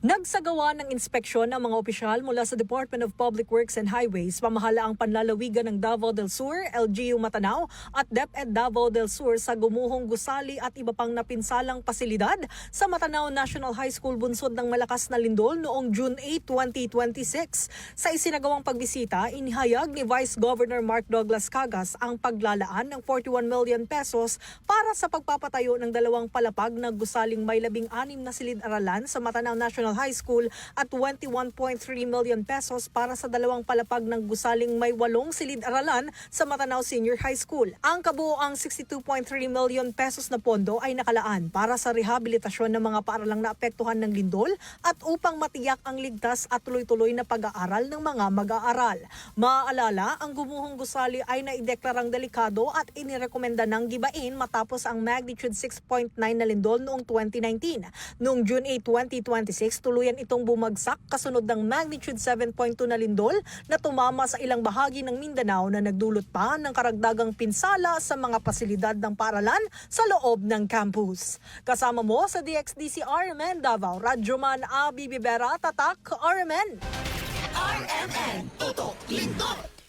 Nagsagawa ng inspeksyon ng mga opisyal mula sa Department of Public Works and Highways, pamahalaang panlalawigan ng Davao del Sur, LGU Matanao at DepEd Davao del Sur sa Gumuhong Gusali at iba pang napinsalang pasilidad sa Matanao National High School bunsod ng malakas na lindol noong June 8, 2026. Sa isinagawang pagbisita, inihayag ni Vice Governor Mark Douglas Cagas ang paglalaan ng 41 million pesos para sa pagpapatayo ng dalawang palapag na gusaling may 16 na silid-aralan sa Matanao National High School at 21.3 million pesos para sa dalawang palapag ng gusaling may 8 silid-aralan sa Matanao Senior High School. Ang kabuoang 62.3 million pesos na pondo ay nakalaan para sa rehabilitasyon ng mga paaralang naapektuhan ng lindol at upang matiyak ang ligtas at tuloy-tuloy na pag-aaral ng mga mag-aaral. Maaalala, ang Gumuhong Gusali ay naideklarang delikado at inirekomenda ng gibain matapos ang magnitude 6.9 na lindol noong 2019. Noong June 8, 2026, tuluyan itong bumagsak kasunod ng magnitude 7.2 na lindol na tumama sa ilang bahagi ng Mindanao na nagdulot pa ng karagdagang pinsala sa mga pasilidad ng paaralan sa loob ng campus. Kasama mo sa DXDC RMN Davao, Radyoman Abi Bibera, Tatak RMN. RMN, Tutok, Lindol.